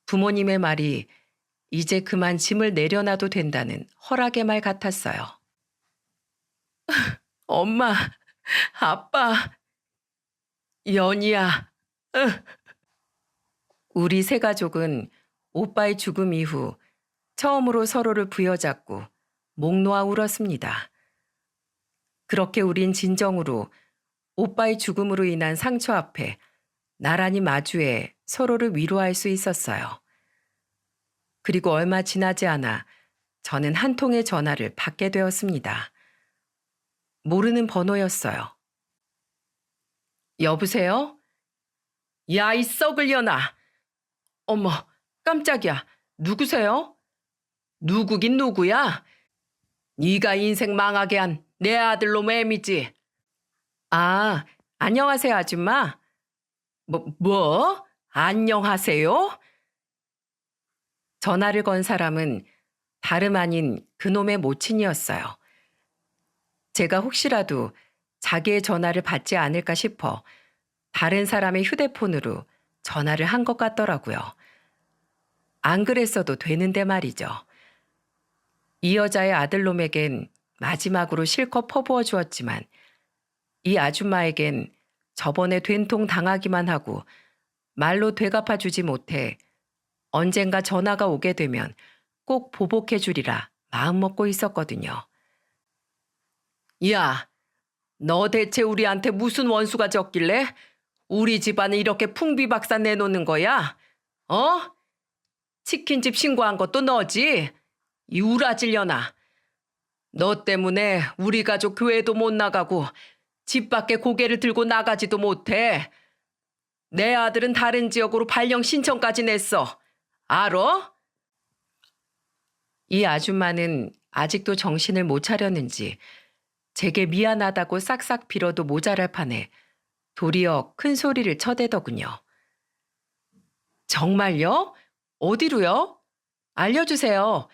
부모님의 말이 이제 그만 짐을 내려놔도 된다는 허락의 말 같았어요. 엄마, 아빠, 연희야. 우리 세 가족은 오빠의 죽음 이후 처음으로 서로를 부여잡고 목 놓아 울었습니다. 그렇게 우린 진정으로 오빠의 죽음으로 인한 상처 앞에 나란히 마주해 서로를 위로할 수 있었어요. 그리고 얼마 지나지 않아 저는 한 통의 전화를 받게 되었습니다. 모르는 번호였어요. 여보세요? 야, 이 썩을려나. 어머, 깜짝이야. 누구세요? 누구긴 누구야? 네가 인생 망하게 한 내 아들로 매미지. 아, 안녕하세요, 아줌마. 뭐? 안녕하세요? 전화를 건 사람은 다름 아닌 그놈의 모친이었어요. 제가 혹시라도 자기의 전화를 받지 않을까 싶어 다른 사람의 휴대폰으로 전화를 한 것 같더라고요. 안 그랬어도 되는데 말이죠. 이 여자의 아들놈에겐 마지막으로 실컷 퍼부어 주었지만 이 아줌마에겐 저번에 된통 당하기만 하고 말로 되갚아 주지 못해 언젠가 전화가 오게 되면 꼭 보복해 주리라 마음먹고 있었거든요. 야, 너 대체 우리한테 무슨 원수가 적길래 우리 집안을 이렇게 풍비박산 내놓는 거야? 어? 치킨집 신고한 것도 너지? 이 우라질려나. 너 때문에 우리 가족 교회도 못 나가고 집 밖에 고개를 들고 나가지도 못해. 내 아들은 다른 지역으로 발령 신청까지 냈어. 알어? 이 아줌마는 아직도 정신을 못 차렸는지 제게 미안하다고 싹싹 빌어도 모자랄 판에 도리어 큰 소리를 쳐대더군요. 정말요? 어디로요? 알려주세요.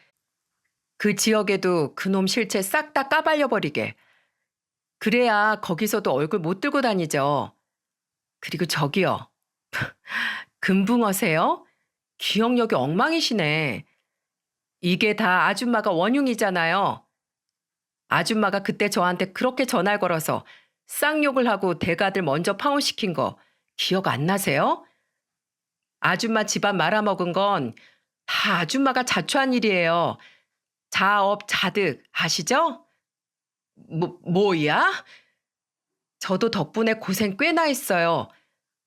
그 지역에도 그놈 실체 싹 다 까발려버리게. 그래야 거기서도 얼굴 못 들고 다니죠. 그리고 저기요. 금붕어세요? 기억력이 엉망이시네. 이게 다 아줌마가 원흉이잖아요. 아줌마가 그때 저한테 그렇게 전화를 걸어서 쌍욕을 하고 대가들 먼저 파혼시킨 거 기억 안 나세요? 아줌마 집안 말아먹은 건 다 아줌마가 자초한 일이에요. 자업자득 아시죠? 뭐야? 저도 덕분에 고생 꽤나 했어요.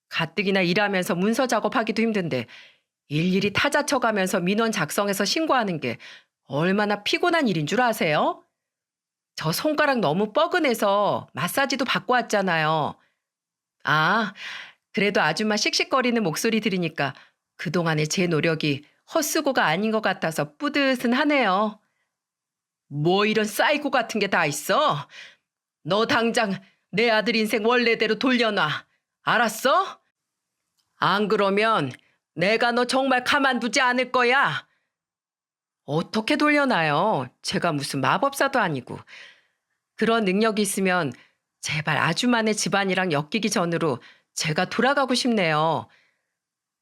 가뜩이나 일하면서 문서 작업하기도 힘든데 일일이 타자 쳐가면서 민원 작성해서 신고하는 게 얼마나 피곤한 일인 줄 아세요? 저 손가락 너무 뻐근해서 마사지도 받고 왔잖아요. 아, 그래도 아줌마 씩씩거리는 목소리 들으니까 그동안의 제 노력이 헛수고가 아닌 것 같아서 뿌듯은 하네요. 뭐 이런 사이코 같은 게 다 있어? 너 당장 내 아들 인생 원래대로 돌려놔. 알았어? 안 그러면 내가 너 정말 가만두지 않을 거야. 어떻게 돌려놔요? 제가 무슨 마법사도 아니고. 그런 능력이 있으면 제발 아줌마네 집안이랑 엮이기 전으로 제가 돌아가고 싶네요.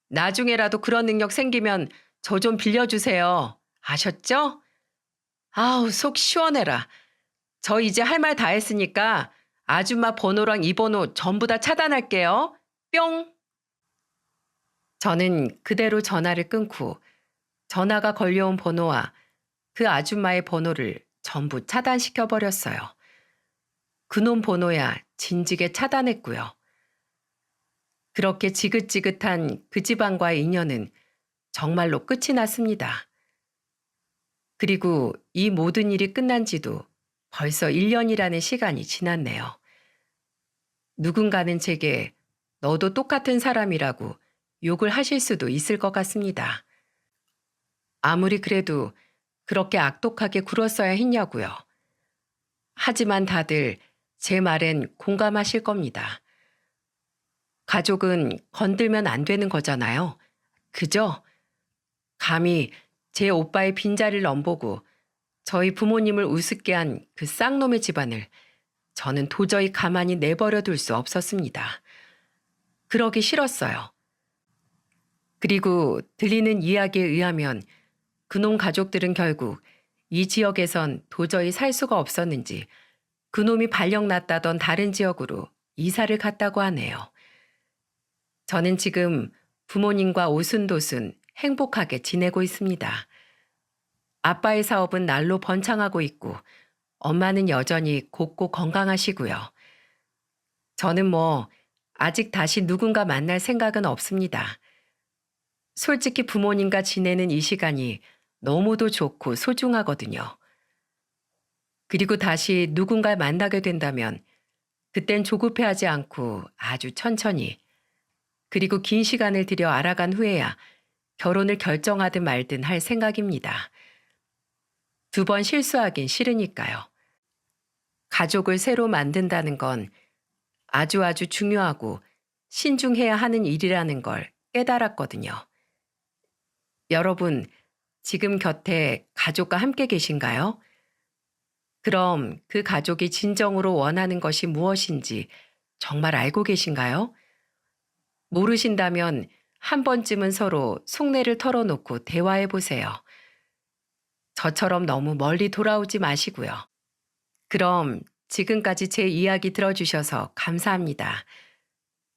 나중에라도 그런 능력 생기면 저 좀 빌려주세요. 아셨죠? 아우, 속 시원해라. 저 이제 할 말 다 했으니까 아줌마 번호랑 이 번호 전부 다 차단할게요. 뿅! 저는 그대로 전화를 끊고 전화가 걸려온 번호와 그 아줌마의 번호를 전부 차단시켜버렸어요. 그놈 번호야 진즉에 차단했고요. 그렇게 지긋지긋한 그 집안과의 인연은 정말로 끝이 났습니다. 그리고 이 모든 일이 끝난 지도 벌써 1년이라는 시간이 지났네요. 누군가는 제게 너도 똑같은 사람이라고 욕을 하실 수도 있을 것 같습니다. 아무리 그래도 그렇게 악독하게 굴었어야 했냐고요. 하지만 다들 제 말엔 공감하실 겁니다. 가족은 건들면 안 되는 거잖아요. 그죠? 감히 제 오빠의 빈자리를 넘보고 저희 부모님을 우습게 한 그 쌍놈의 집안을 저는 도저히 가만히 내버려 둘 수 없었습니다. 그러기 싫었어요. 그리고 들리는 이야기에 의하면 그놈 가족들은 결국 이 지역에선 도저히 살 수가 없었는지 그놈이 발령났다던 다른 지역으로 이사를 갔다고 하네요. 저는 지금 부모님과 오순도순 행복하게 지내고 있습니다. 아빠의 사업은 날로 번창하고 있고 엄마는 여전히 곱고 건강하시고요. 저는 아직 다시 누군가 만날 생각은 없습니다. 솔직히 부모님과 지내는 이 시간이 너무도 좋고 소중하거든요. 그리고 다시 누군가를 만나게 된다면 그땐 조급해하지 않고 아주 천천히 그리고 긴 시간을 들여 알아간 후에야 결혼을 결정하든 말든 할 생각입니다. 두 번 실수하긴 싫으니까요. 가족을 새로 만든다는 건 아주 아주 중요하고 신중해야 하는 일이라는 걸 깨달았거든요. 여러분, 지금 곁에 가족과 함께 계신가요? 그럼 그 가족이 진정으로 원하는 것이 무엇인지 정말 알고 계신가요? 모르신다면 한 번쯤은 서로 속내를 털어놓고 대화해 보세요. 저처럼 너무 멀리 돌아오지 마시고요. 그럼 지금까지 제 이야기 들어주셔서 감사합니다.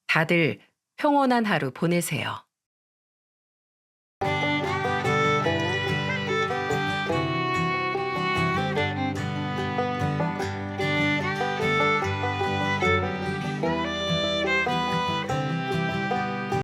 다들 평온한 하루 보내세요.